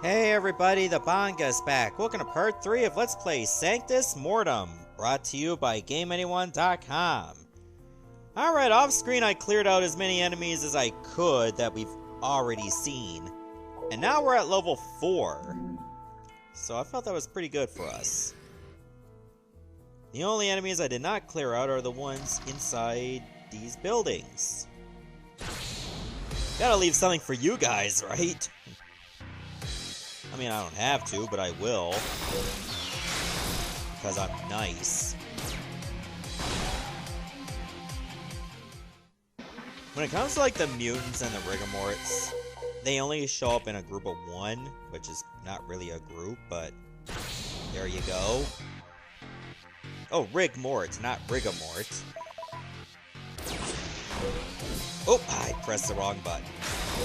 Hey everybody, the Banga's back. Welcome to part 3 of Let's Play Sanctus Mortem, brought to you by GameAnyone.com. Alright, off screen I cleared out as many enemies as I could that we've already seen. And now we're at level 4. So I felt that was pretty good for us. The only enemies I did not clear out are the ones inside these buildings. Gotta leave something for you guys, right? I mean, I don't have to, but I will. Because I'm nice. When it comes to, like, the mutants and the rigormorts, they only show up in a group of 1, which is not really a group, but there you go. Oh, rigmort, not rigormort. Oh, I pressed the wrong button.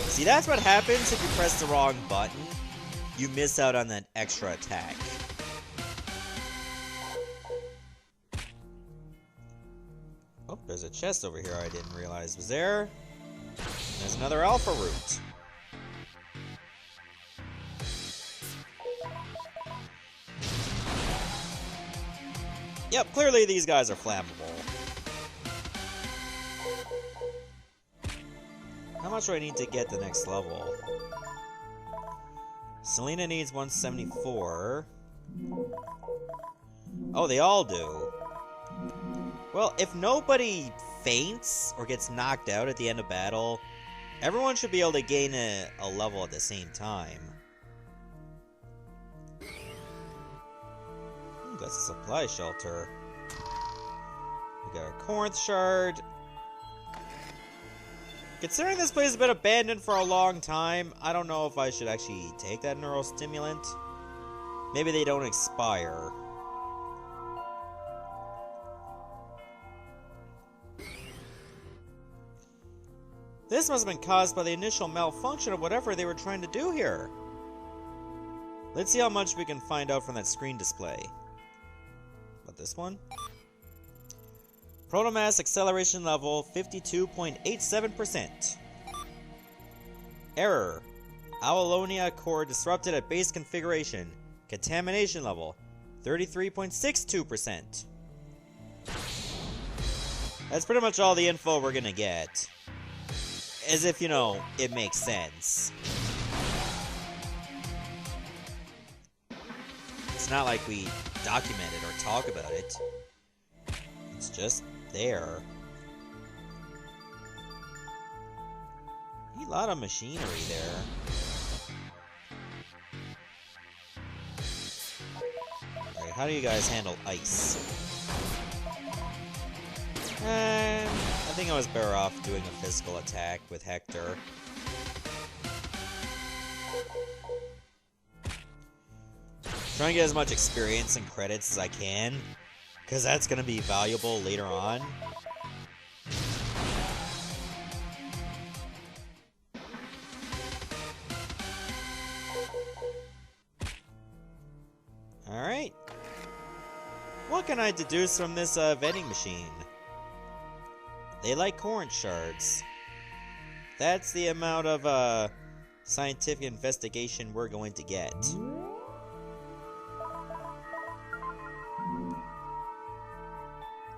See, that's what happens if you press the wrong button. You miss out on that extra attack. Oh, there's a chest over here I didn't realize was there. There's another alpha root. Yep, clearly these guys are flammable. How much do I need to get the next level? Selena needs 174. Oh, they all do. Well, if nobody faints or gets knocked out at the end of battle, everyone should be able to gain a level at the same time. That's a supply shelter. We got a Corinth shard. Considering this place has been abandoned for a long time, I don't know if I should actually take that neurostimulant. Maybe they don't expire. This must have been caused by the initial malfunction of whatever they were trying to do here. Let's see how much we can find out from that screen display. What, this one? Protomass acceleration level 52.87%. Error. Awalonia core disrupted at base configuration. Contamination level 33.62%. That's pretty much all the info we're gonna get. As if, you know, it makes sense. It's not like we document it or talk about it. It's just there. A lot of machinery there. Alright, how do you guys handle ice? I think I was better off doing a physical attack with Hector. Trying to get as much experience and credits as I can, because that's going to be valuable later on. Alright. What can I deduce from this vending machine? They like Corinth shards. That's the amount of scientific investigation we're going to get.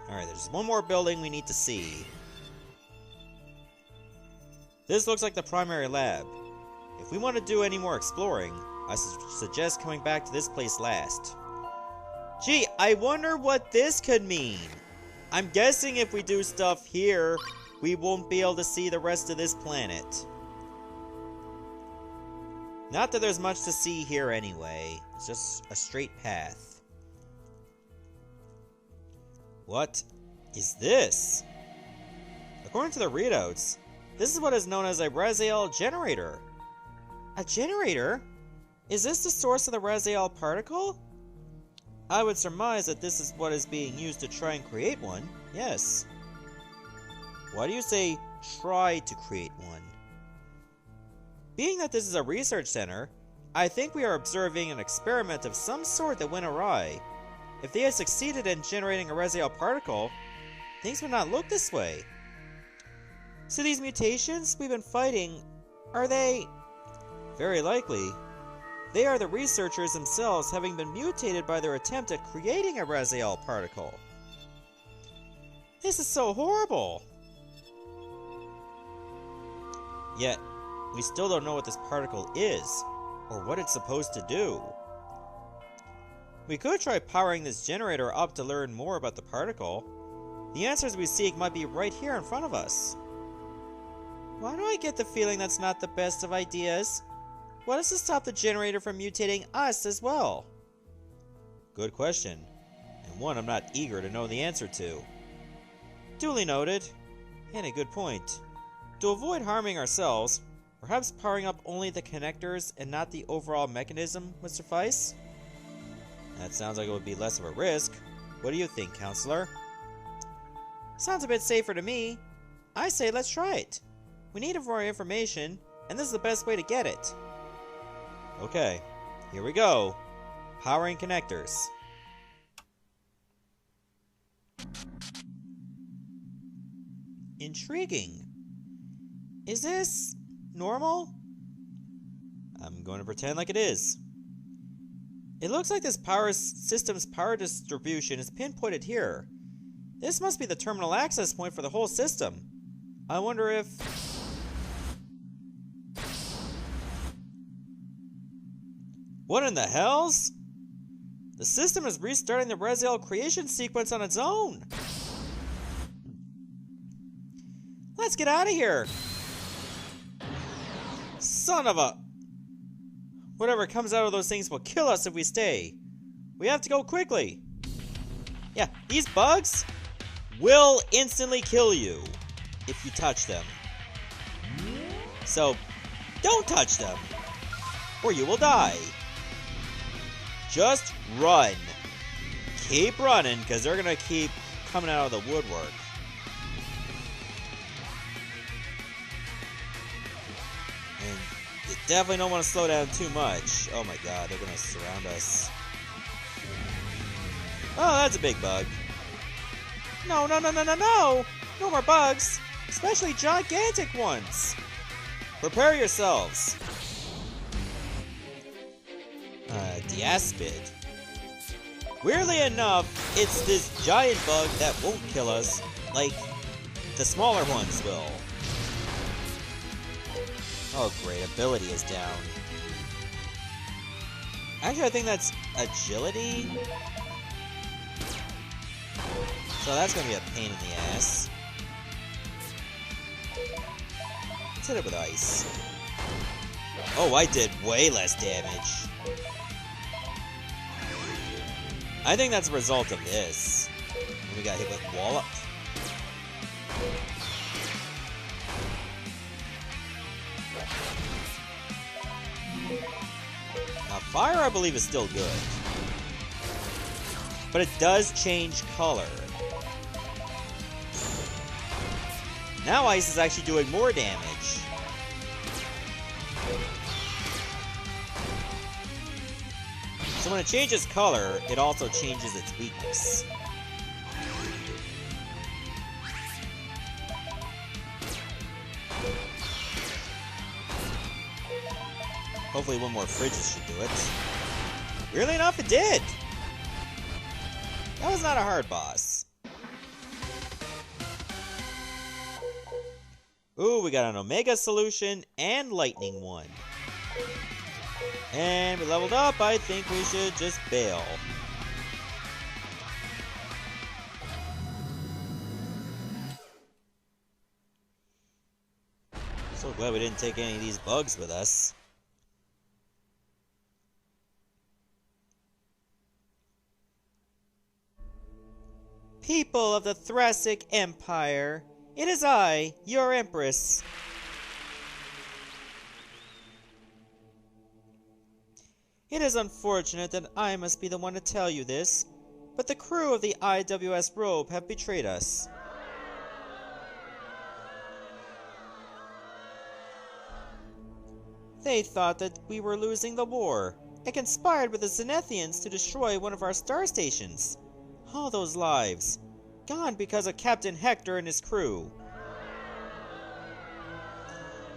Alright, there's one more building we need to see. This looks like the primary lab. If we want to do any more exploring, I suggest coming back to this place last. Gee, I wonder what this could mean. I'm guessing if we do stuff here, we won't be able to see the rest of this planet. Not that there's much to see here anyway. It's just a straight path. What is this? According to the readouts, this is what is known as a Brasil Generator. A generator? Is this the source of the Brasil particle? I would surmise that this is what is being used to try and create one. Yes. Why do you say try to create one? Being that this is a research center, I think we are observing an experiment of some sort that went awry. If they had succeeded in generating a Brasil particle, things would not look this way. So these mutations we've been fighting, are they... Very likely. They are the researchers themselves, having been mutated by their attempt at creating a Brasil particle. This is so horrible! Yet, we still don't know what this particle is, or what it's supposed to do. We could try powering this generator up to learn more about the particle. The answers we seek might be right here in front of us. Why do I get the feeling that's not the best of ideas? What is to stop the generator from mutating us as well? Good question, and one I'm not eager to know the answer to. Duly noted, and a good point. To avoid harming ourselves, perhaps powering up only the connectors and not the overall mechanism would suffice? That sounds like it would be less of a risk. What do you think, Counselor? Sounds a bit safer to me. I say let's try it. We need more information, and this is the best way to get it. Okay, here we go. Powering connectors. Intriguing. Is this normal? I'm going to pretend like it is. It looks like this power system's power distribution is pinpointed here. This must be the terminal access point for the whole system. I wonder if... What in the hells? The system is restarting the Brasil creation sequence on its own. Let's get out of here. Son of a... Whatever comes out of those things will kill us if we stay. We have to go quickly. Yeah, these bugs will instantly kill you if you touch them. So, don't touch them, or you will die. Just run. Keep running, because they're going to keep coming out of the woodwork. And you definitely don't want to slow down too much. Oh my god, they're going to surround us. Oh, that's a big bug. No, no, no, no, no, no! No more bugs! Especially gigantic ones! Prepare yourselves. Diaspid. Weirdly enough, it's this giant bug that won't kill us, like the smaller ones will. Oh great, ability is down. Actually, I think that's agility. So that's gonna be a pain in the ass. Let's hit it with ice. Oh, I did way less damage. I think that's a result of this. We got hit with wallop. Now fire, I believe, is still good. But it does change color. Now ice is actually doing more damage. So when it changes color, it also changes its weakness. Hopefully one more fridges should do it. Weirdly enough, it did! That was not a hard boss. Ooh, we got an Omega solution and Lightning one. And we leveled up. I think we should just bail. So glad we didn't take any of these bugs with us. People of the Thrasik Empire, it is I, your Empress. It is unfortunate that I must be the one to tell you this, but the crew of the IWS Robe have betrayed us. They thought that we were losing the war, and conspired with the Zenethians to destroy one of our star stations. All those lives, gone because of Captain Hector and his crew.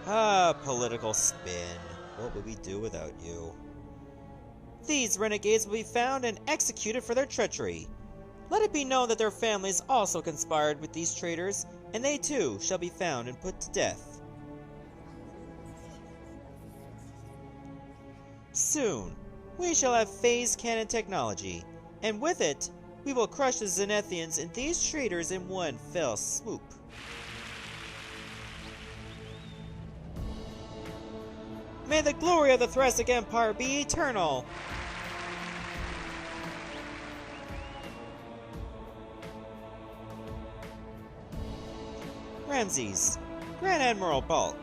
Ah, political spin. What would we do without you? These renegades will be found and executed for their treachery. Let it be known that their families also conspired with these traitors, and they too shall be found and put to death. Soon, we shall have phase cannon technology, and with it, we will crush the Zenithians and these traitors in one fell swoop. May the glory of the Thrasik Empire be eternal! Ramses, Grand Admiral Bulk,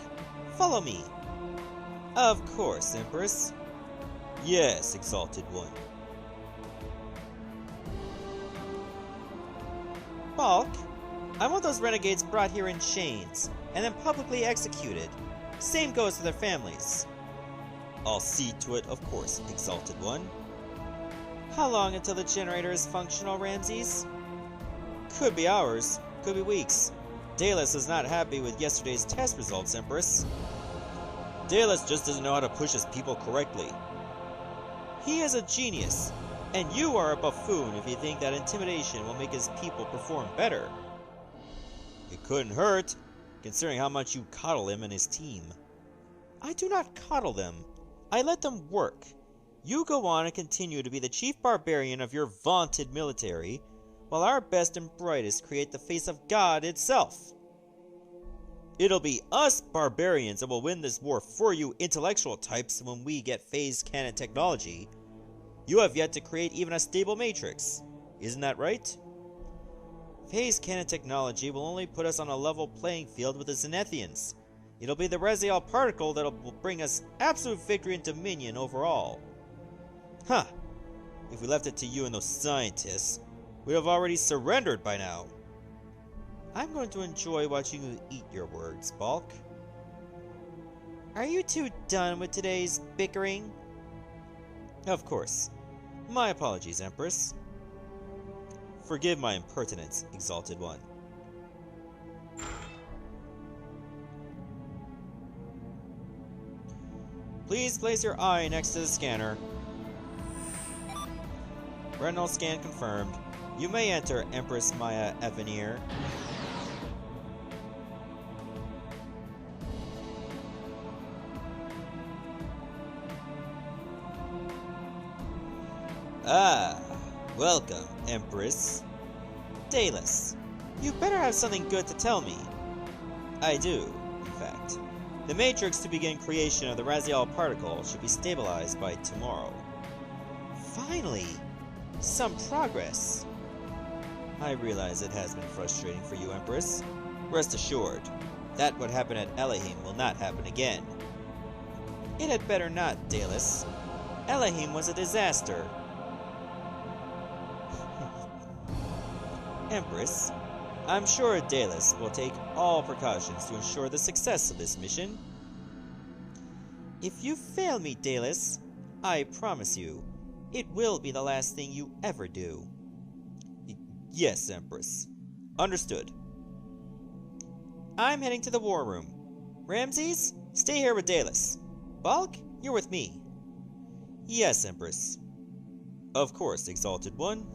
follow me. Of course, Empress. Yes, Exalted One. Bulk, I want those renegades brought here in chains, and then publicly executed. Same goes for their families. I'll see to it, of course, Exalted One. How long until the generator is functional, Ramses? Could be hours, could be weeks. Daedalus is not happy with yesterday's test results, Empress. Daedalus just doesn't know how to push his people correctly. He is a genius, and you are a buffoon if you think that intimidation will make his people perform better. It couldn't hurt, considering how much you coddle him and his team. I do not coddle them. I let them work. You go on and continue to be the chief barbarian of your vaunted military, while our best and brightest create the face of God itself. It'll be us barbarians that will win this war for you intellectual types when we get phase cannon technology. You have yet to create even a stable matrix. Isn't that right? Phase cannon technology will only put us on a level playing field with the Zenithians. It'll be the Brasil particle that'll bring us absolute victory and dominion overall. Huh. If we left it to you and those scientists, we'd have already surrendered by now. I'm going to enjoy watching you eat your words, Bulk. Are you two done with today's bickering? Of course. My apologies, Empress. Forgive my impertinence, Exalted One. Please place your eye next to the scanner. Retinal scan confirmed. You may enter, Empress Maya Avenir. Ah, welcome, Empress. Daedalus, you better have something good to tell me. I do, in fact. The matrix to begin creation of the Brasil particle should be stabilized by tomorrow. Finally! Some progress. I realize it has been frustrating for you, Empress. Rest assured, that what happened at Ellahim will not happen again. It had better not, Daedalus. Ellahim was a disaster. Empress, I'm sure Daedalus will take all precautions to ensure the success of this mission. If you fail me, Daedalus, I promise you, it will be the last thing you ever do. Yes, Empress. Understood. I'm heading to the war room. Ramses, stay here with Daedalus. Bulk, you're with me. Yes, Empress. Of course, Exalted One.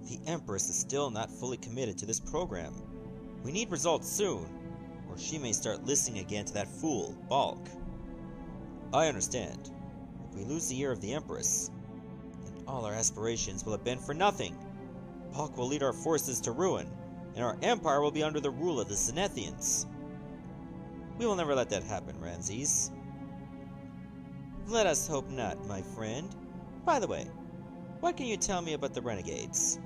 The Empress is still not fully committed to this program. We need results soon, or she may start listening again to that fool, Bulk. I understand. If we lose the ear of the Empress, then all our aspirations will have been for nothing. Bulk will lead our forces to ruin, and our empire will be under the rule of the Zenithians. We will never let that happen, Ramses. Let us hope not, my friend. By the way, what can you tell me about the renegades?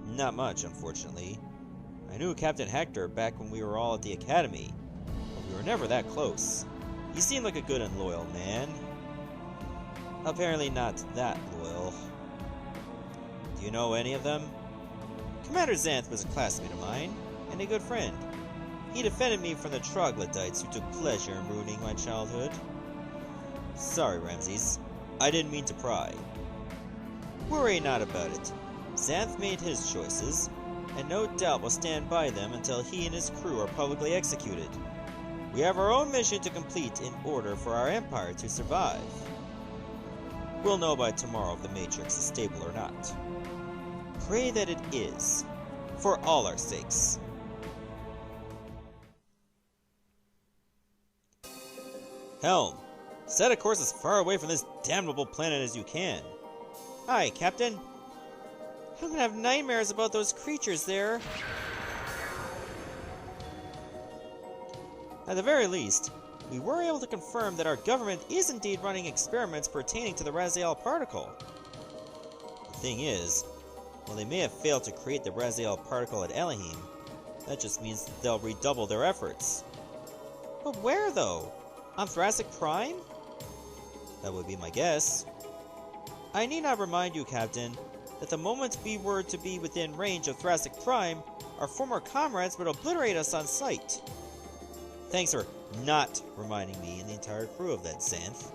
Not much, unfortunately. I knew Captain Hector back when we were all at the academy, but we were never that close. He seemed like a good and loyal man. Apparently not that loyal. Do you know any of them? Commander Xanth was a classmate of mine, and a good friend. He defended me from the troglodytes who took pleasure in ruining my childhood. Sorry, Ramses. I didn't mean to pry. Worry not about it. Xanth made his choices. and no doubt will stand by them until he and his crew are publicly executed. We have our own mission to complete in order for our empire to survive. We'll know by tomorrow if the Matrix is stable or not. Pray that it is, for all our sakes. Helm, set a course as far away from this damnable planet as you can. Aye, Captain. I'm gonna have nightmares about those creatures there. At the very least, we were able to confirm that our government is indeed running experiments pertaining to the Raziel particle. The thing is, while they may have failed to create the Raziel particle at Ellahim, that just means that they'll redouble their efforts. But where, though? On Thrasik Prime? That would be my guess. I need not remind you, Captain, that the moment we were to be within range of Thrasik Prime, our former comrades would obliterate us on sight. Thanks for not reminding me and the entire crew of that, Xanth.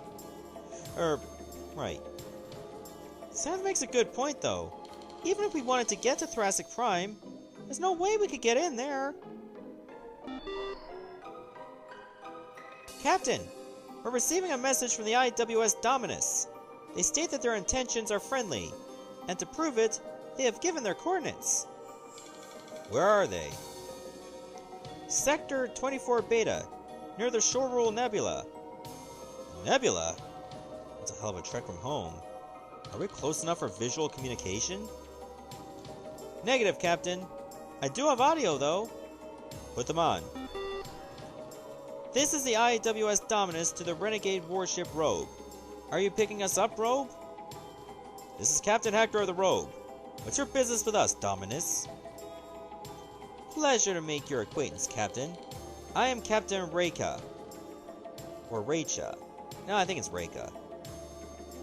Right. Xanth makes a good point, though. Even if we wanted to get to Thrasik Prime, there's no way we could get in there. Captain, we're receiving a message from the IWS Dominus. They state that their intentions are friendly, and to prove it, they have given their coordinates. Where are they? Sector 24 Beta, near the Shoreland Nebula. Nebula? That's a hell of a trek from home. Are we close enough for visual communication? Negative, Captain. I do have audio, though. Put them on. This is the IWS Dominus to the Renegade warship Rogue. Are you picking us up, Rogue? This is Captain Hector of the Rogue. What's your business with us, Dominus? Pleasure to make your acquaintance, Captain. I am Captain Reika. Or Reicha. No, I think it's Reika.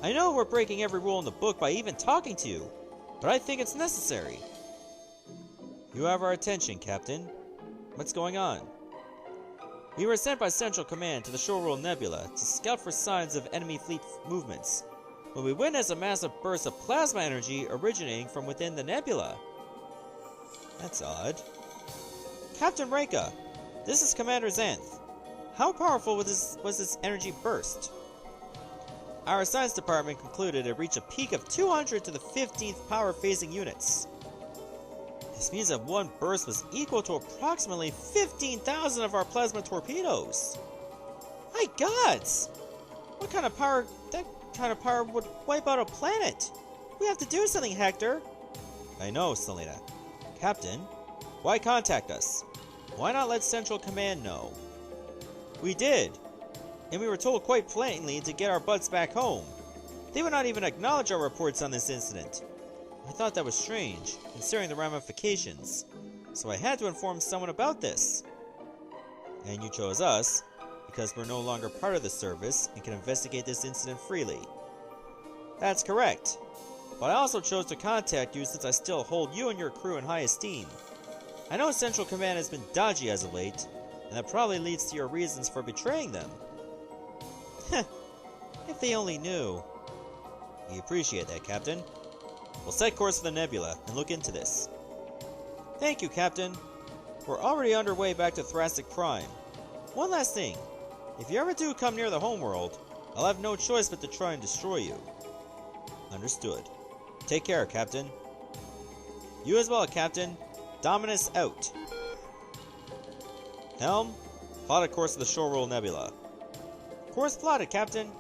I know we're breaking every rule in the book by even talking to you, but I think it's necessary. You have our attention, Captain. What's going on? We were sent by Central Command to the Shoreland Nebula to scout for signs of enemy fleet movements, when we witnessed a massive burst of plasma energy originating from within the nebula. That's odd. Captain Reika, this is Commander Xanth. How powerful was this energy burst? Our science department concluded it reached a peak of 200 to the 15th power phasing units. This means that one burst was equal to approximately 15,000 of our plasma torpedoes. My gods! What kind of power? That kind of power would wipe out a planet. We have to do something, Hector. I know, Selena. Captain, why contact us? Why not let Central Command know? We did, and we were told quite plainly to get our butts back home. They would not even acknowledge our reports on this incident. I thought that was strange, considering the ramifications, so I had to inform someone about this. And you chose us, because we're no longer part of the service and can investigate this incident freely. That's correct, but I also chose to contact you since I still hold you and your crew in high esteem. I know Central Command has been dodgy as of late, and that probably leads to your reasons for betraying them. Heh, if they only knew. We appreciate that, Captain. We'll set course for the nebula and look into this. Thank you, Captain. We're already underway back to Thrasik Prime. One last thing. If you ever do come near the homeworld, I'll have no choice but to try and destroy you. Understood. Take care, Captain. You as well, Captain. Dominus out. Helm, plot a course to the Shoreland Nebula. Course plotted, Captain.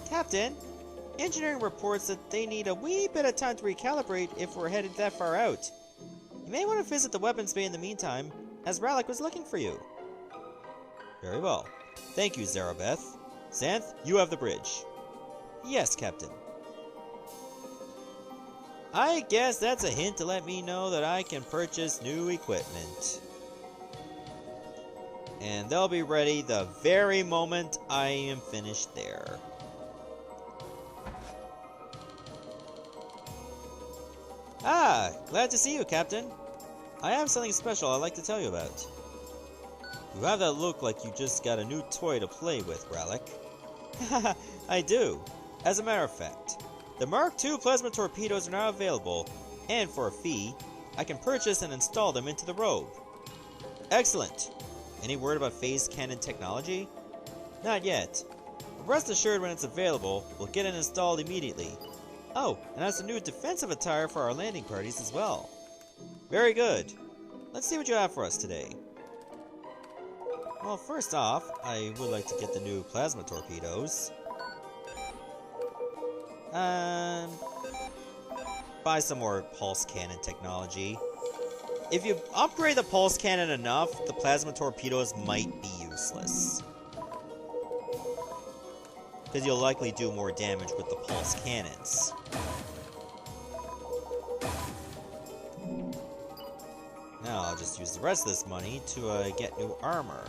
Captain? Engineering reports that they need a wee bit of time to recalibrate if we're headed that far out. You may want to visit the weapons bay in the meantime, as Rallick was looking for you. Very well. Thank you, Zarabeth. Xanth, you have the bridge. Yes, Captain. I guess that's a hint to let me know that I can purchase new equipment. And they'll be ready the very moment I am finished there. Ah, glad to see you, Captain. I have something special I'd like to tell you about. You have that look like you just got a new toy to play with, Rallick. Haha, I do. As a matter of fact, the Mark II plasma torpedoes are now available, and for a fee, I can purchase and install them into the robe. Excellent! Any word about phase cannon technology? Not yet. But rest assured when it's available, we'll get it installed immediately. Oh, and has a new defensive attire for our landing parties as well. Very good. Let's see what you have for us today. Well, first off, I would like to get the new plasma torpedoes. Buy some more pulse cannon technology. If you upgrade the pulse cannon enough, the plasma torpedoes might be useless. Because you'll likely do more damage with the pulse cannons. Now I'll just use the rest of this money to get new armor.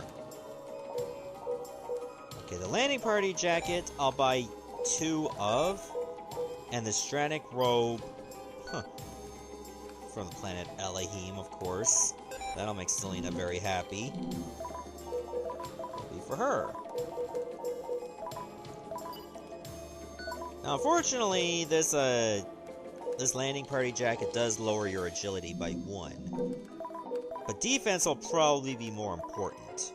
Okay, the landing party jacket I'll buy 2 of. And the Stranic robe, from the planet Ellahim, of course. That'll make Selena very happy. Happy for her. Now, unfortunately, this landing party jacket does lower your agility by 1. But defense will probably be more important.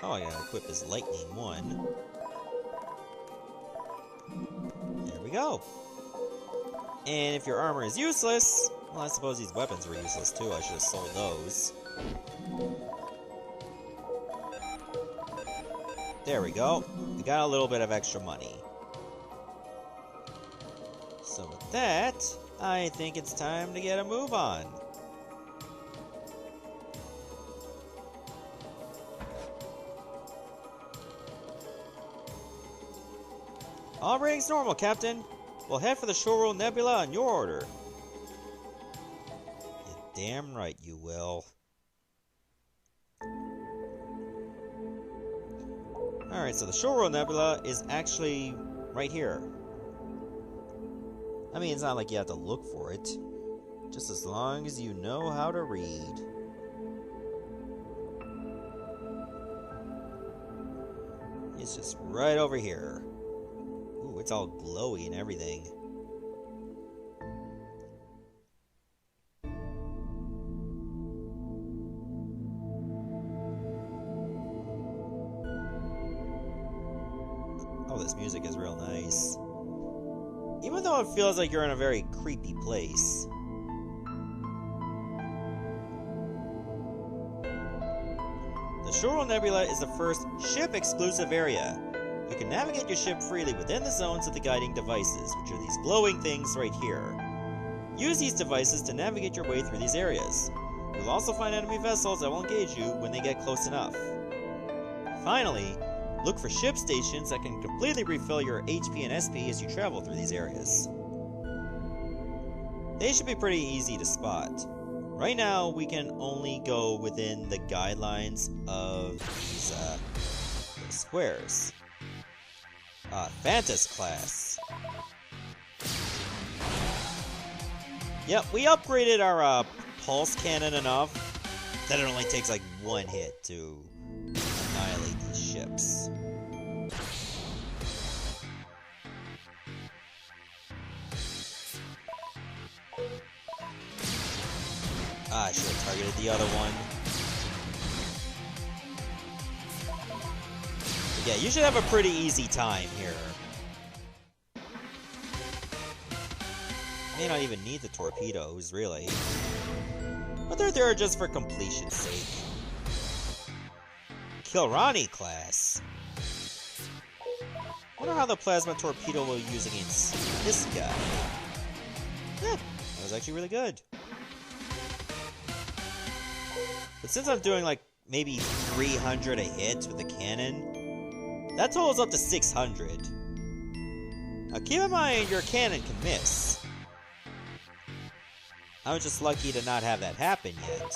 Oh, I gotta equip his lightning 1. There we go. And if your armor is useless, well, I suppose these weapons were useless too. I should have sold those. There we go. We got a little bit of extra money. So with that, I think it's time to get a move on. All ratings normal, Captain. We'll head for the Shoreland Nebula on your order. You're damn right you will. Alright, so the Shoreland Nebula is actually right here. I mean, it's not like you have to look for it. Just as long as you know how to read. It's just right over here. Ooh, it's all glowy and everything. Oh, this music is real nice. Even though it feels like you're in a very creepy place. The Shoreland Nebula is the first ship-exclusive area. You can navigate your ship freely within the zones of the guiding devices, which are these glowing things right here. Use these devices to navigate your way through these areas. You'll also find enemy vessels that will engage you when they get close enough. Finally, look for ship stations that can completely refill your HP and SP as you travel through these areas. They should be pretty easy to spot. Right now, we can only go within the guidelines of these squares. Fantas class. Yep, we upgraded our pulse cannon enough that it only takes like 1 hit to annihilate these ships. I should have targeted the other one. But yeah, you should have a pretty easy time here. May not even need the torpedoes, really. But they're there just for completion's sake. Kilrani class. Wonder how the plasma torpedo will use against this guy. Yeah, that was actually really good. But since I'm doing like maybe 300 a hit with the cannon, that totals up to 600. Now keep in mind your cannon can miss. I was just lucky to not have that happen yet.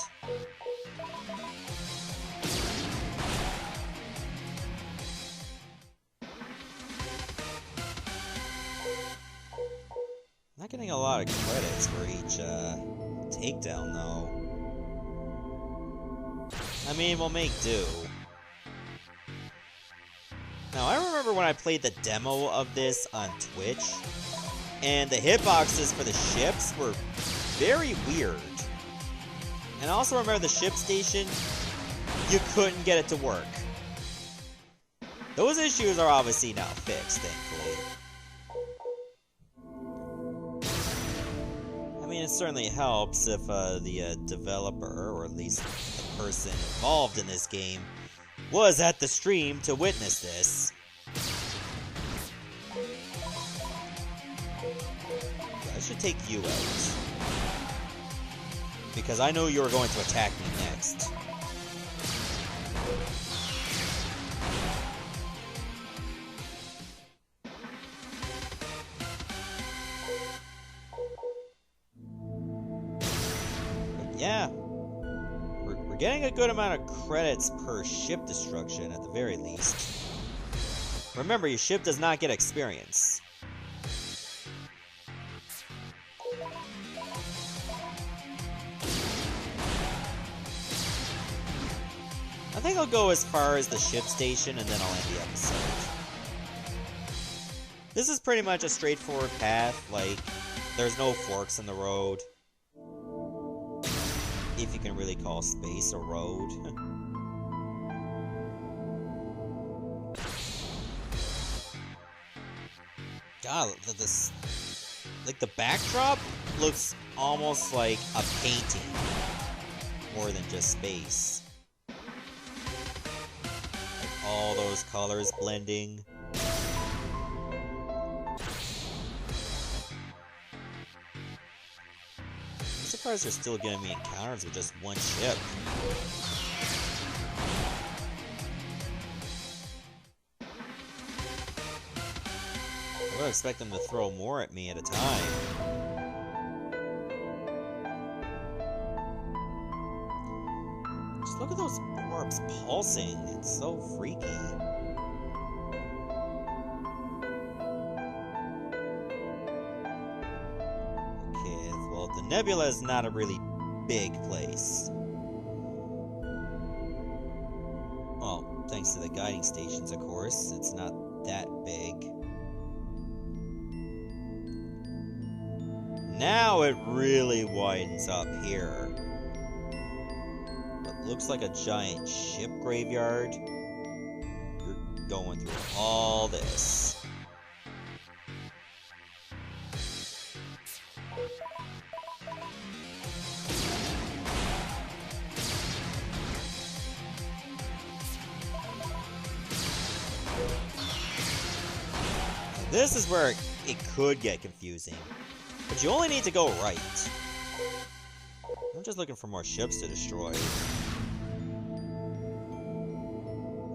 Not getting a lot of credits for each takedown though. I mean, we'll make do. Now, I remember when I played the demo of this on Twitch, and the hitboxes for the ships were very weird. And also remember the ship station, you couldn't get it to work. Those issues are obviously now fixed, thankfully. I mean, it certainly helps if the developer, or at least the person involved in this game, was at the stream to witness this. I should take you out. Because I know you're going to attack me next. But yeah. We're getting a good amount of credits per ship destruction at the very least. Remember, your ship does not get experience. I think I'll go as far as the ship station and then I'll end the episode. This is pretty much a straightforward path, like, there's no forks in the road. If you can really call space a road. God, this... like, the backdrop looks almost like a painting. More than just space. All those colors blending. I'm surprised they're still giving me encounters with just one ship. I would expect them to throw more at me at a time. Just look at those orbs pulsing. It's so freaky. Okay, well, the nebula is not a really big place. Well, thanks to the guiding stations, of course. It's not that big. Now it really widens up here. What looks like a giant ship graveyard. You're going through all this. This is where it could get confusing. But you only need to go right. I'm just looking for more ships to destroy.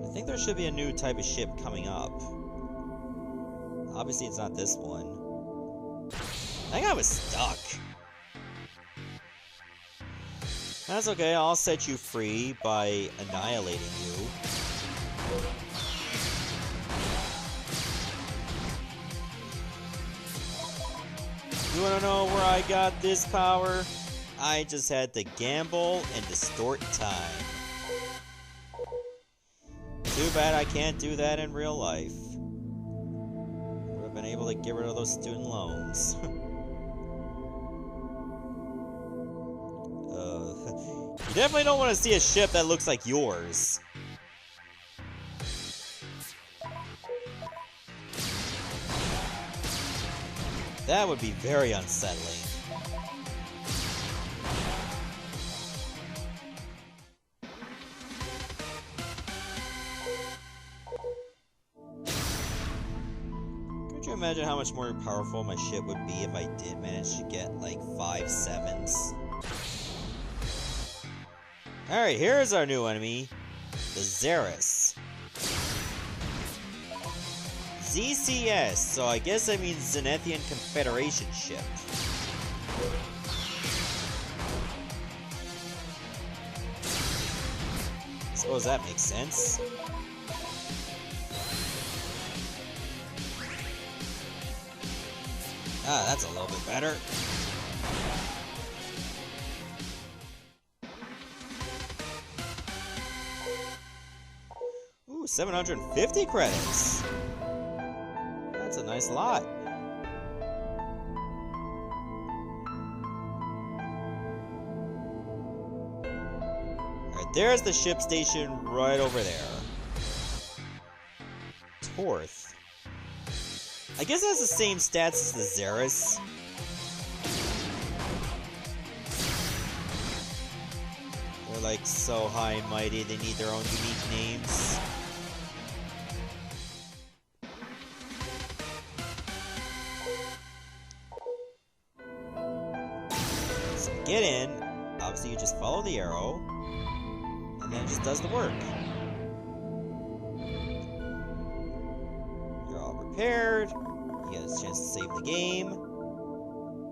I think there should be a new type of ship coming up. Obviously it's not this one. I think I was stuck. That's okay, I'll set you free by annihilating you. You wanna know where I got this power? I just had to gamble and distort time. Too bad I can't do that in real life. Would have been able to get rid of those student loans. You definitely don't want to see a ship that looks like yours. That would be very unsettling. Could you imagine how much more powerful my ship would be if I did manage to get like 5 7s? Alright, here's our new enemy, the Xeris. ZCS, so I guess that means Zenithian Confederation ship. I suppose that makes sense. Ah, that's a little bit better. Ooh, 750 credits. That's a nice lot. Right, there's the ship station right over there. Torth. I guess it has the same stats as the Xeris. They're like so high and mighty, they need their own unique names. So to get in, obviously you just follow the arrow, and then it just does the work. You're all prepared, you get a chance to save the game,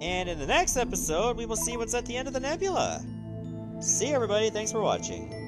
and in the next episode, we will see what's at the end of the nebula. See you, everybody, thanks for watching.